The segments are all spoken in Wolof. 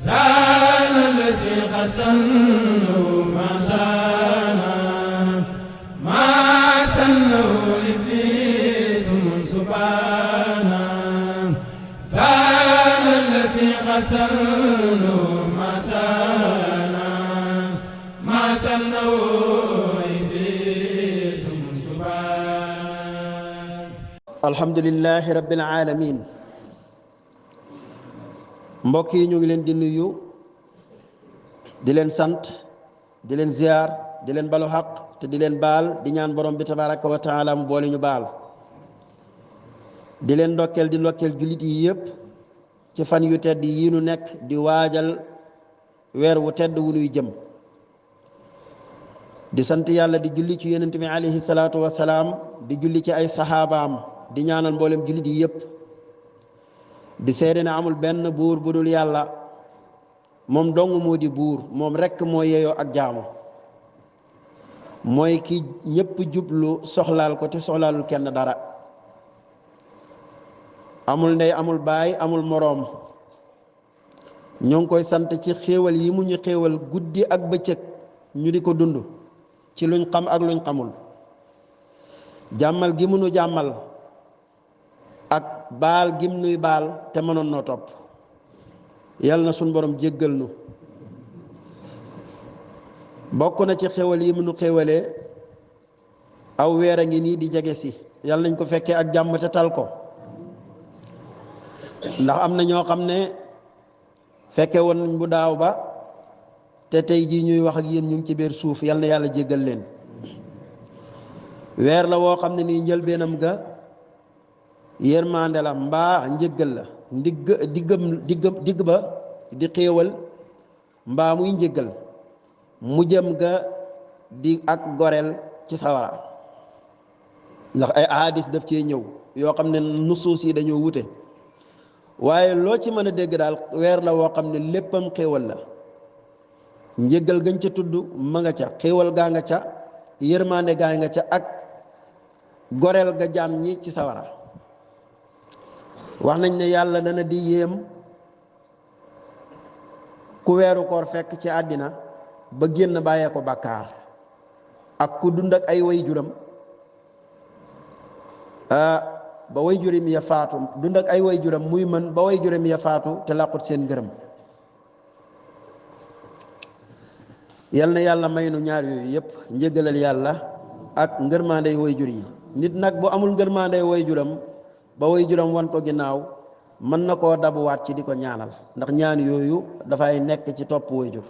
زال الذي خسنه ما شانا ما سنه إبليس سبحانا زال الذي خسنه ما شانا ما سنه إبليس سبحانا. الحمد لله رب العالمين. mbokk yi ñu ngi leen di nuyu di leen sant di leen ziar di leen balu xaq te di leen baal di ñaan borom bi tabaraka wa taala mu boole ñu baal di leen ndokkeel di ndokkeel jullit yi yëpp ci fan yu tedd yi nu nekk di waajal weer wu tedd wu nuy jëm di sant yàlla di julli ci yonent bi alayhi salaatu wa salaam di julli ci ay saxaabaam di ñaanal mboolem jullit yi yëpp di seede ne amul benn buur bu dul yàlla moom dong moo di buur moom rekk moo yeyoo ak jaamu mooy ki ñépp jublu soxlaal ko te soxlaalul kenn dara amul ndey amul baay amul moroom ñoo ngi koy sant ci xéewal yi mu ñu xéewal guddi ak bëccëg ñu di ko dund ci luñ xam ak luñ xamul jàmmal gi mu nu jàmmal ak baal gim nuy baal te mënoon noo topp yal na suñ borom jéggal nu bokk na ci xéwal yi mu nu xéwalee aw weer a ngi nii di jege si yal nañ ko fekkee ak jàmm te tal ko ndax am na ñoo xam ne fekke woon nañ bu daaw ba te tey jii ñuy wax ak yéen ñu ngi ci biir suuf yal na yàlla jéggal leen weer la woo xam ne nii njëlbeenam ga yërmande la mbaa njëggal la digg ba di xéewal mbaa muy njëggal mu jëm ga di ak goreel ci sawara ndax ay ahadis daf cee ñëw yoo xam ne nusuus yi dañoo wute waaye loo ci mën a dégg daal weer la woo xam ne léppam xéewal la njëggal gañ ca tudd ma nga ca xéewal gaa nga ca yërmande gaa nga ca ak goreel ga jaam ñi ci sawara wax nañ ne yàlla dana di yéem ku weeru koor fekk ci àddina ba génn bàyyee ko bàkkaar ak ku dund ak ay waajuram ba waajuram ya faatu dund ak ay waajuram muy mën ba waajuram ya faatu te làqut seen ngërëm yal na yàlla may nu ñaar yooyu yëpp njëggalal yàlla ak ngërmaandey waajur yi nit nag bu amul ngërmaandey waajuram ba waajuram wan ko ginnaaw mën na koo dabuwaat ci di ko ñaanal ndax ñaan yooyu dafay nekk ci topp waajur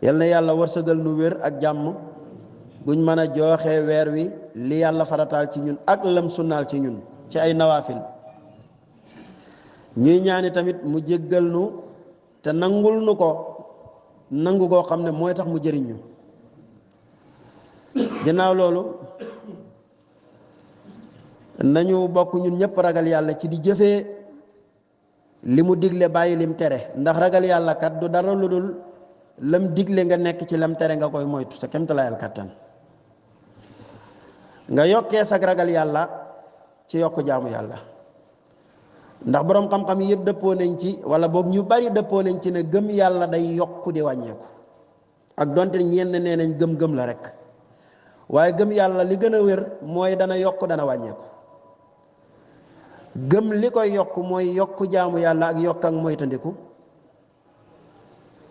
yal na yàlla wërsëgal nu wér ak jàmm guñ mën a jooxe weer wi li yàlla farataal ci ñun ak lam sunnaal ci ñun ci ay nawaafil ñuy ñaani tamit mu jéggal nu te nangul nu ko nangu koo xam ne mooy tax mu jëriñ ñu ginnaaw loolu nañu bokk ñun ñëpp ragal yàlla ci di jëfee li mu digle bàyyi lim tere ndax ragal yàlla kat du dara lu dul lam digle nga nekk ci lam tere nga koy moytu sa kemtalaayal kattan nga yokkee sag ragal yàlla ci yokk jaamu yàlla ndax boroom xam-xam yi yëpp dëppoo nañ ci wala boog ñu bari dëppoo nañ ci ne gëm yàlla day yokku di wàññeeku ak donte ñenn nee nañ gëm-gëm la rek waaye gëm yàlla li gën a wér mooy dana yokk dana wàññeeku gëm li koy yokk mooy yokk jaamu yàlla ak yokk ak moytandiku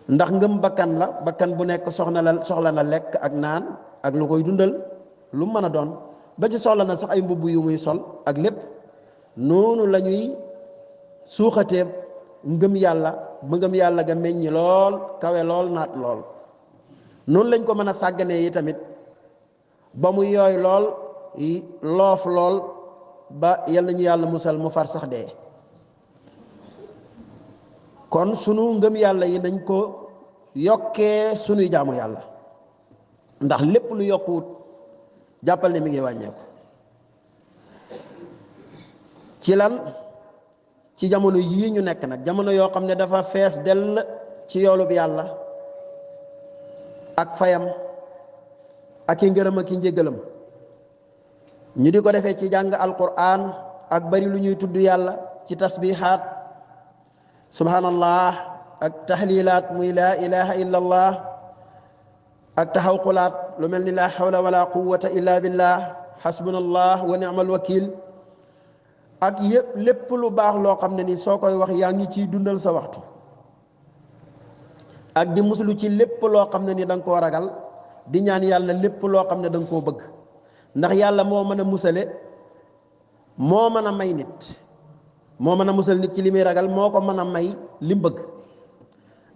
ndax ngëm bakkan la bakkan bu nekk soxla na lekk ak naan ak lu koy dundal lu mën a doon ba ci soxla na sax ay mbubb yu muy sol ak lépp noonu la ñuy suuxatee ngëm yàlla ba ngëm yàlla ga meññi lool kawe lool naat lool noonu lañ ko mën a sàgganee yi tamit ba mu yooy lool loof lool ba yal nañu yàlla musal mu far sax dee kon sunu ngëm yàlla yi nañ ko yokkee sunuy jaamu yàlla ndax lépp lu yokkuwut jàppal ne mi ngi wàññeeku ci lan ci jamono yii ñu nekk nag jamono yoo xam ne dafa fees dell ci yoolub yàlla ak fayam ak i ngërëm ak i njëgalam ñu di ko defee ci jàng alquran ak bari lu ñuy tudd yàlla ci tasbihaat subhanallah ak tahlilaat muy laa ilaha illa allah ak taxawqulaat lu mel ni laa hawla wala quwwata illa billah hasbunallah wa ni'mal wakil ak yëpp lépp lu baax loo xam ne ni soo koy wax yaa ngi ciy dundal sa waxtu ak di muslu ci lépp loo xam ne ni da nga koo ragal di ñaan yàlla lépp loo xam ne da nga koo bëgg ndax yàlla moo mën a musale moo mën a may nit moo mën a musal nit ci li muy ragal moo ko mën a may li mu bëgg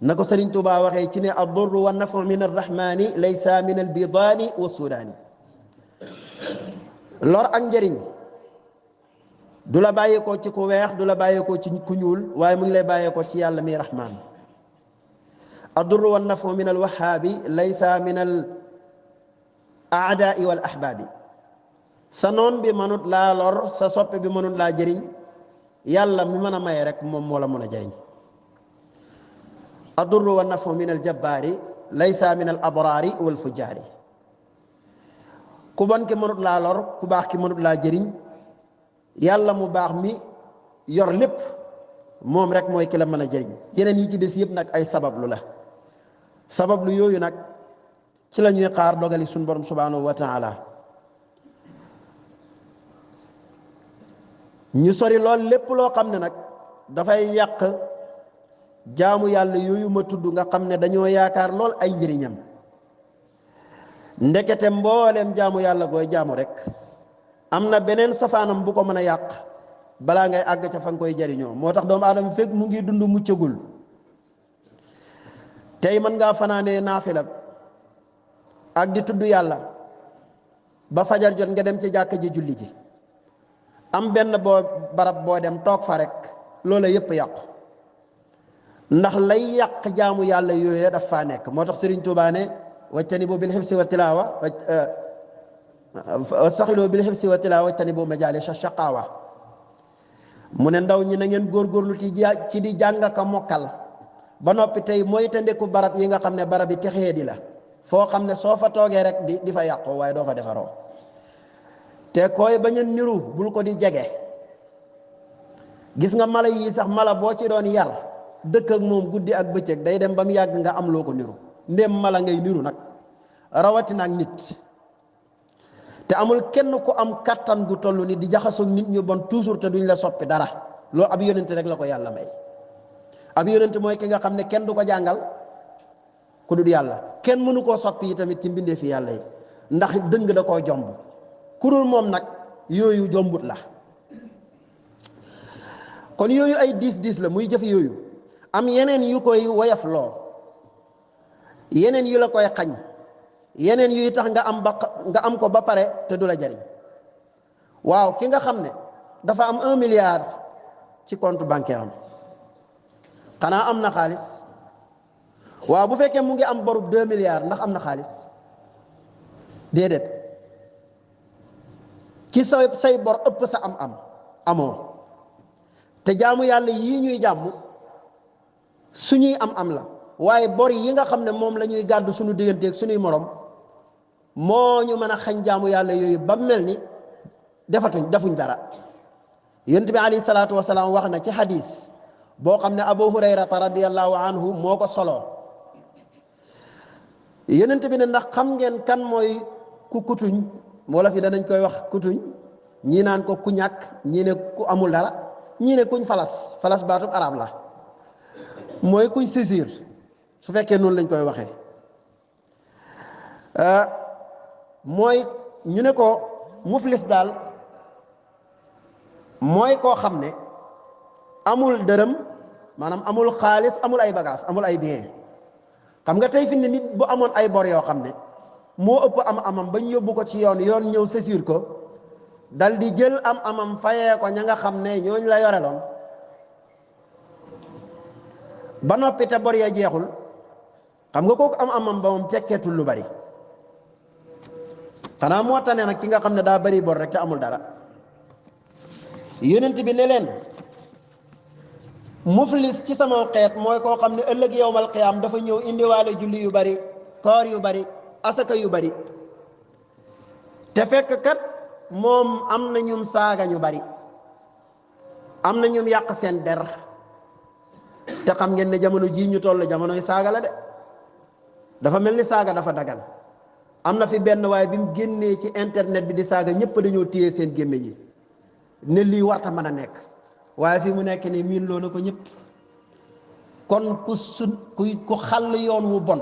na ko Sëriñ Tuubaa waxee ci ne ad-durru wa nafu min arrahmani laysa min albidaani wa sudaani lor ak njëriñ du la bàyyeekoo ci ku weex du la bàyyeekoo ci ku ñuul waaye mu ngi lay bàyyeekoo ci yàlla mi rahmaan ad-durru wa nafu min alwahaabi laysa min al aadaai wal ahbaabi sa noon bi mënut laa lor sa soppe bi mënut laa jëriñ yàlla mi mën a maye rek moom moo la mën a jëriñ ad-durru wa nafu min al-jabbaari laysa min al-abraari wal fujjaari ku bon ki mënut laa lor ku baax ki mënut laa jëriñ yàlla mu baax mi yor lépp moom rek mooy ki la mën a jëriñ yeneen yi ci des yëpp nag ay sabablu la sabablu yooyu nag ci la ñuy xaar dogali suñu borom subhanahu wa taala ñu sori lool lépp loo xam ne nag dafay yàq jaamu yàlla yooyu ma tudd nga xam ne dañoo yaakaar lool ay njëriñam ndekete mbooleem jaamu yàlla gooy jaamu rek am na beneen safaanam bu ko mën a yàq balaa ngay àgg ca fa nga koy jariñoo moo tax doomu aadama fekk mu ngi dund muccagul tey mën ngaa fanaanee naafila ak di tudd yàlla ba fajar jot nga dem ci jàkka ji julli ji am benn boo barab boo dem toog fa rek loola yépp yàqu ndax lay yàq jaamu yàlla yooyu daf faa nekk moo tax Sëriñ Tuubaa ne wajtanibu bil hifsi wa tilaawa saxiloo bil hifsi wa tilaawa wajtanibu majaalisa shaqaawa mu ne ndaw ñi na ngeen góorgóorlu ci di jàng ka mokkal ba noppi tey mooy tandeku barab yi nga xam ne barab yi texee di la foo xam ne soo fa toogee rek di fa yàqu waaye doo fa defaroo te koy bañ a niru bul ko di jege gis nga mala yi sax mala boo ci doon yar dëkk ak moom guddi ak bëccëg day dem ba mu yàgg nga am loo ko niru ndéem mala ngay niru nag rawatina ak nit te amul kenn ku am kattan gu toll ni di jaxasoog nit ñu bon toujours te duñ la soppi dara loolu ab yonente rek la ko yàlla may ab yonente mooy ki nga xam ne kenn du ko jàngal ku dul yàlla kenn mënu koo soppi yi tamit ci mbindee fi yàlla yi ndax dëng da koo jomb ku dul moom nag yooyu jombut la kon yooyu ay diis la muy jëf yooyu am yeneen yu koy woyaf loo yeneen yu la koy xañ yeneen yuy tax nga am ko ba pare te du la jariñ waaw ki nga xam ne dafa am 1 milliard ci compte bancaire am xanaa am na xaalis waaw bu fekkee mu ngi am borub 2 milliards ndax am na xaalis déedéet ci say bor ëpp sa am amoo te jaamu yàlla yii ñuy jàmm suñuy am la waaye bor yi nga xam ne moom la ñuy gàddu suñu digganteeg suñuy morom moo ñu mën a xañ jaamu yàlla yooyu ba mel ni defuñ dara yonent bi alayhi salaatu wasalaam wax na ci hadis boo xam ne Abu Hurayrata radiyallahu anhu moo ko soloo yonent bi ne ndax xam ngeen kan mooy ku kutuñ wala fi danañ koy wax kutuñ ñii naan ko ku ñàkk ñii ne ku amul dara ñii ne kuñ falas baatub arab la mooy kuñ saisir su fekkee noonu lañ koy waxee mooy ñu ne ko muflis daal mooy koo xam ne amul dërëm maanaam amul xaalis amul ay bagage amul ay bien xam nga tey fi ne nit bu amoon ay bor yoo xam ne moo ëpp amam ba ñu yóbbu ko ci yoon ñëw saisir ko dal di jël amam fayee ko ña nga xam ne ñooñu la yoreloon ba noppi te bor ya jeexul xam nga kooku amam ba moom cekkeetul lu bari xanaa moo tane nag ki nga xam ne daa bari bor rek te amul dara yonent bi ne leen muflis ci sama xeet mooy koo xam ne ëllëg yowmal qiyaam dafa ñëw indiwaale julli yu bari koor yu bari asaka yu bari te fekk kat moom am na ñum saaga ñu bari am na ñum yàq seen der te xam ngeen ne jamono jii ñu toll jamonoy saaga la de dafa mel ni saaga dafa dagan am na fi benn waaye bi mu génnee ci internet bi di saaga ñëpp dañoo téye seen gémmiñ yi ne lii warta mën a nekk waaye fi mu nekk nii miin loo na ko ñëpp kon ku xàll yoon wu bon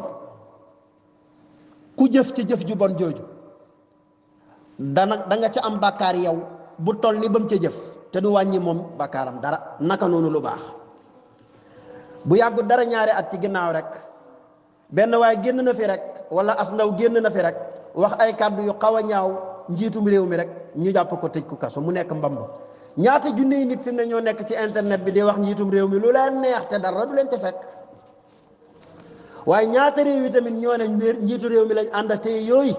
ku jëf ci jëf ju bon jooju da nga ca am bàkkaar yow bu toll ni ba mu ca jëf te du wàññi moom bàkkaaram dara naka noonu lu baax bu yàggu dara ñaari at ci ginnaaw rek benn waaye génn na fi rek wala as ndaw génn na fi rek wax ay kàddu yu xaw a ñaaw njiitum réew mi rek ñu jàpp ko tëj ku kaso mu nekk mbamb ñaata junniy nit fi mu ne ñoo nekk ci internet bi di wax njiitum réew mi lu leen neex te dara du leen ci fekk waaye ñaata réew yi tamit ñoo ne njiitu réew mi lañ ànd te yooyu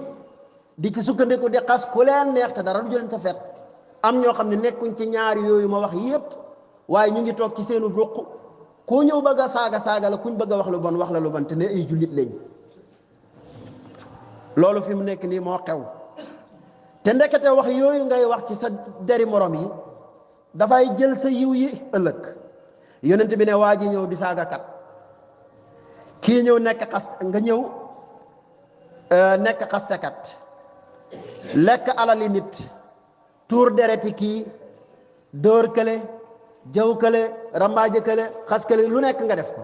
di ci sukkandiku di xas ku leen neex te dara du leen ci fekk am ñoo xam ne nekkuñ ci ñaari yooyu ma wax yépp waaye ñu ngi toog ci seenu ruq koo ñëw bëgg a saaga la kuñ bëgg a wax lu bon wax la lu bon te ne ay jullit lañ loolu fi mu nekk nii moo xew te ndekete wax yooyu ngay wax ci sa deri morom yi dafay jël sa yiw yi ëllëg yonent bi ne waa ji ñëw di saagakat kii ñëw nekk xas nga ñëw nekk xastekat lekk alali nit tuur dereti kii dóor kële jëw kële rambaaje kële xas kële lu nekk nga def ko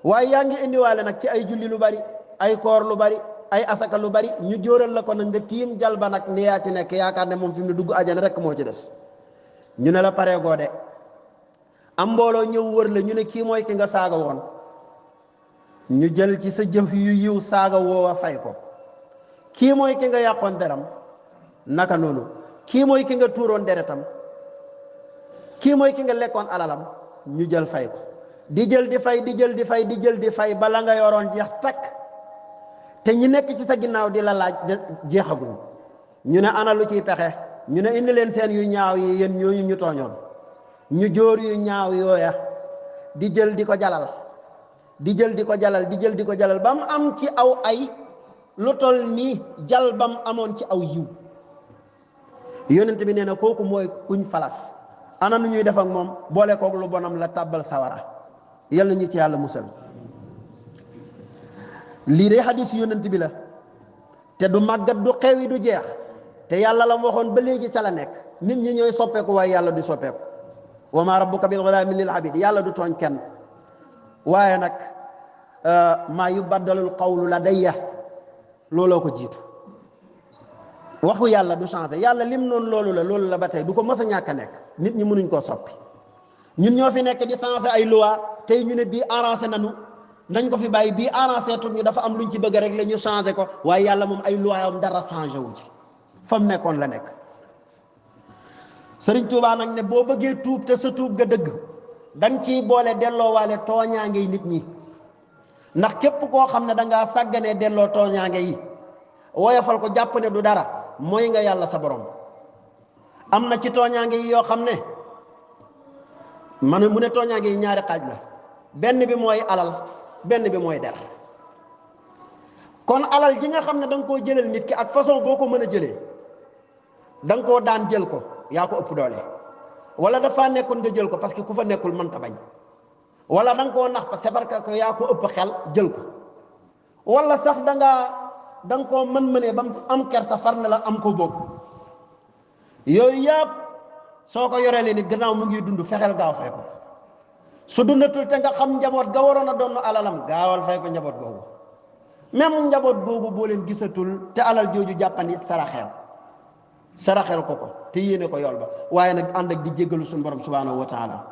waaye yaa ngi indiwaale nag ci ay julli lu bari ay koor lu bari ay asaka lu bari ñu jóoral la ko nag nga tiim jal ba nag ni yaa ci nekk yaakaar ne moom fi mu ne dugg ajana rek moo ci des ñu ne la paree goo de am mbooloo ñëw wër la ñu ne kii mooy ki nga saaga woon ñu jël ci sa jëf yu yiw saaga woowa fay ko kii mooy ki nga yàqoon deram naka noonu kii mooy ki nga tuuroon deretam kii mooy ki nga lekkoon alalam ñu jël fay ko di jël di fay di jël di fay di jël di fay bala nga yoroon jeex takk te ñi nekk ci sa ginnaaw di la laaj jeexaguñ ñu ne ana lu ciy pexe ñu ne indi leen seen yu ñaaw yi yéen ñooñu ñu tooñoon ñu jóor yu ñaaw yooya di jël di ko jalal di jël di ko jalal di jël di ko jalal ba mu am ci aw ay lu tol nii jal ba mu amoon ci aw yiw yonent bi nee na kooku mooy kuñ falas ana nu ñuy def ak moom boole koog lu bonam la tàbbal sawara yal na ñu ci yàlla musal lii de xadis yonent bi la te du màggat du xewi du jeex te yàlla la waxoon ba léegi ca la nekk nit ñi ñooy soppeeku waaye yàlla du soppeeku wa ma rabbuka bil ghulamin lil abid yàlla du tooñ kenn waaye nag maa yubaddalul qawlu ladayya looloo ko jiitu waxu yàlla du changé yàlla lim noonu loolu la ba tey du ko mës a ñàkk a nekk nit ñi mënuñ koo soppi ñun ñoo fi nekk di changé ay loi tey ñu ne bii arrangé nañu nañ ko fi bàyyi bii arrangé tut ñu dafa am luñ ci bëgg rek la ñu changé ko waaye yàlla moom ay loi am dara changé wu ci fa mu nekkoon la nekk Sëriñ Tuubaa nag ne boo bëggee tuub te sa tuub ga dëgg danga ciy boole delloowaale tooñaange yi nit ñi ndax képp koo xam ne dangaa sàgganee delloo tooñaange yi woyofal ko jàpp ne du dara mooy nga yàlla sa borom am na ci tooñaange yi yoo xam ne man mu ne tooñaange yi ñaari xaaj la benn bi mooy alal benn bi mooy der kon alal ji nga xam ne da nga koo jëlal nit ki ak façon boo ko mën a jëlee da nga koo daan jël ko yaa ko ëpp doole wala dafa nekkoon nga jël ko parce que ku fa nekkul mën ta bañ wala da nga koo nax parce que yaa ko ëpp xel jël ko wala sax da nga koo mën-mënee ba mu am kersa far na la am ko boobu yooyu yëpp soo ko yorelee nit gannaaw mu ngi dund fexeel gaaw fay ko su dundatul te nga xam njaboot ga waroon a doon alalam gaawal fay ko njaboot googu même njaboot googu boo leen gisatul te alal jooju jàppandi saraxel ko te yéene ko yool ba waaye nag ànd ak di jéggalu suñu borom subhanahu wa taala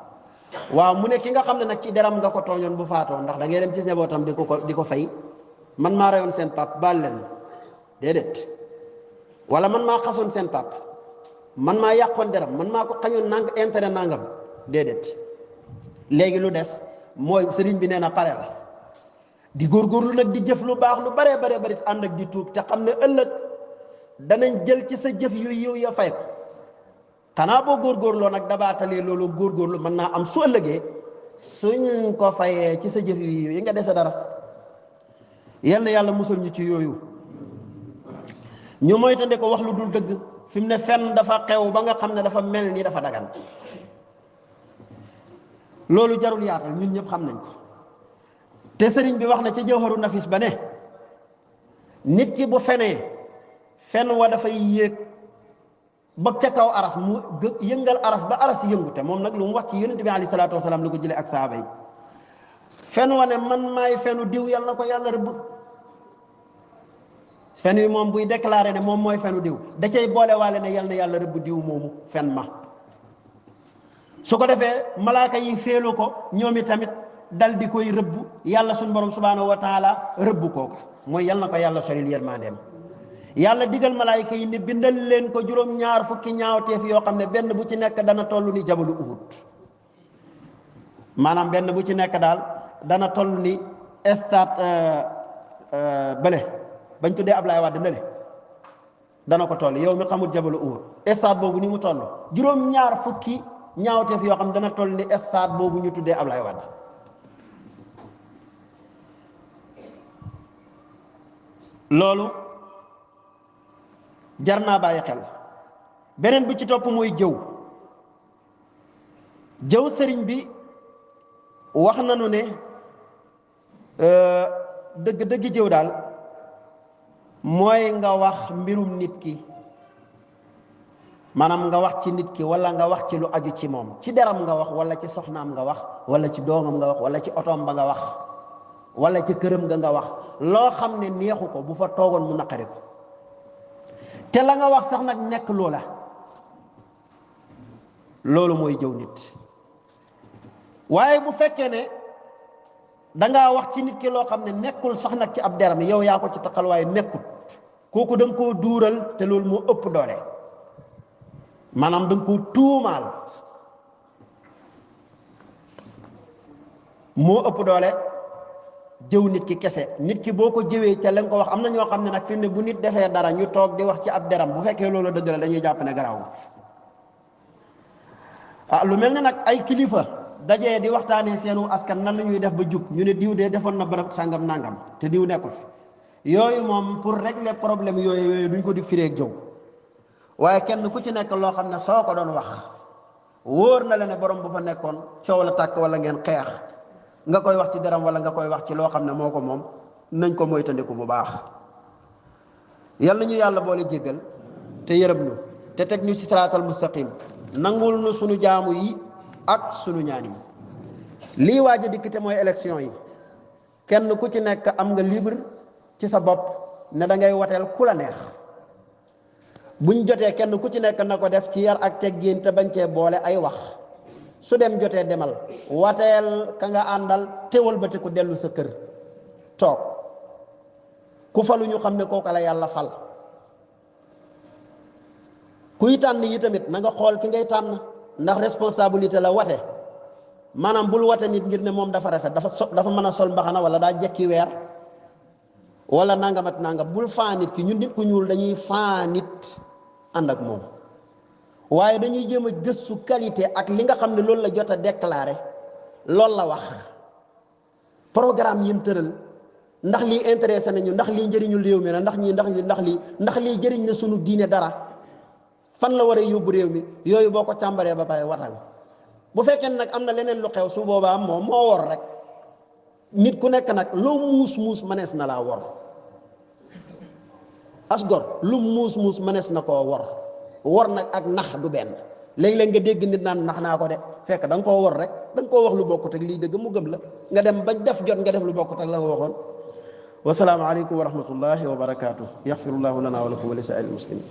waaw mu ne ki nga xam ne nag ci deram nga ko tooñoon bu faatoo ndax da ngay dem ci njabootam di ko fay man maa reyoon seen pap baal leen déedéet wala man maa xasoon seen pap man maa yàqoon deram man maa ko xañoon intérêt nangam déedéet léegi lu des mooy sëriñ bi nee na pare la di góorgóorlu nag di jëf lu baax lu baree bari ànd ak di tuub te xam ne ëllëg danañ jël ci sa jëf yu yiw ya fay ko xanaa boo góorgóorloo nag dabaatalee loolu góorgóorlu mën naa am su ëllëgee suñ ko fayee ci sa jëf yu yiw yi nga dese dara yal na yàlla musul ñu ci yooyu ñu moytandi ko wax lu dul dëgg fi mu ne fenn dafa xew ba nga xam ne dafa mel ni dafa dagan loolu jarul yaatal ñun ñëpp xam nañ ko te sëriñ bi wax na ca jawharu nafis ba ne nit ki bu fenee fen wa dafay yéeg ba ca kaw aras mu yëngal aras ba aras yëngu te moom nag lu mu wax ci yonent bi alayhi salaatu wasalaam la ko jëlee ak saaba yi fen wa ne man maay fenu diw yal na ko yàlla rëbb fen wi moom buy déclaré ne moom mooy fenu diw da cay boole waale ne yal na yàlla rëbb diw moomu fen ma su ko defee malaaka yi féelu ko ñoom tamit dal di koy rëbb yàlla suñu borom subhaanahu wa taala rëbb kooku mooy yal na ko yàlla soril yërmandeem yàlla digal malaayika yi ni bindal leen ko juróom-ñaar fukki ñaawteef yoo xam ne benn bu ci nekk dana toll ni jabalu Uhud maanaam benn bu ci nekk daal dana toll ni stade bële bañ tuddee Ablaye Wade ndale dana ko toll yow mi xamul jabalu Uhud stade boobu ni mu toll juróom-ñaar fukki ñaawteef yoo xam ne dana toll ni stade boobu ñu tuddee Ablaye Wade loolu jar naa bàyyi xel beneen bi ci topp mooy jëw sëriñ bi wax nañu ne dëgg jëw daal mooy nga wax mbirum nit ki maanaam nga wax ci nit ki wala nga wax ci lu aju ci moom ci deram nga wax wala ci soxnaam nga wax wala ci doomam nga wax wala ci otoom ba nga wax wala ci këram nga wax loo xam ne neexu ko bu fa toogoon mu naqari ko te la nga wax sax nag nekk loola loolu mooy jëw nit waaye bu fekkee ne dangaa wax ci nit ki loo xam ne nekkul sax nag ci ab deram yow yaa ko ci taqal waaye nekkut kooku da nga koo duural te loolu moo ëpp doole maanaam da nga koo tuumaal moo ëpp doole jëw nit ki kese nit ki boo ko jëwee ca la nga ko wax am na ñoo xam ne nag fi mu ne bu nit defee dara ñu toog di wax ci ab deram bu fekkee loolu dëgg la dañuy jàpp ne garaaw lu mel ne nag ay kilifa dajee di waxtaanee seenu askan nan la ñuy def ba jub ñu ne diw de defoon na barab sàngam nangam te diw nekkul fi yooyu moom pour régler problème yooyu duñ ko di fireeg jëw waaye kenn ku ci nekk loo xam ne soo ko doon wax wóor na la ne borom bu fa nekkoon coow la tàkk wala ngeen xeex nga koy wax ci deram wala nga koy wax ci loo xam ne moo ko moom nañ ko moytandiku bu baax yal nañu yàlla boole jéggal te yërëm ñu te teg ñu ci siraatal mustaqim nangul nu sunu jaamu yi ak sunu ñaan yi lii waaj a dikk te mooy élection yi kenn ku ci nekk am nga libre ci sa bopp ne da ngay wateel ku la neex buñ jotee kenn ku ci nekk na ko def ci yar ak teggin te bañ cee boole ay wax su dem jotee demal wateel ka nga àndal teewal ba te ku dellu sa kër toog ku falu ñu xam ne kooka la yàlla fal kuy tànn yi tamit na nga xool ki ngay tànn ndax responsabilité la wate maanaam bul wate nit ngir ne moom dafa rafet dafa mën a sol mbaxana wala daa jekki weer wala nangam ak nangam bul faa nit ki ñun nit ku ñuul dañuy faa nit ànd ak moom waaye dañuy jéem a gëstu qualité ak li nga xam ne loolu la jot a déclaré loolu la wax programme yi mu tëral ndax lii intéressé nañu ndax lii njëriñul réew mi la ndax lii jëriñ na sunu diine dara fan la war a yóbbu réew mi yooyu boo ko càmbaree ba pare watal bu fekkee nag am na leneen lu xew su boobaa moom moo wor rek nit ku nekk nag loo muus mënees na laa wor asgor lu muus mënees na koo wor nag ak nax du benn léeg-léeg nga dégg nit naan nax naa ko de fekk da nga koo wor rek da nga koo wax lu bokkut ak lii dëgg mu gëm la nga dem ba def jot nga def lu bokkut ak la nga waxoon wasalaamu aleykum wa rahmatullahi wa barakaatu yaxfirullahu lana wa lakum wa li saa'iril muslimin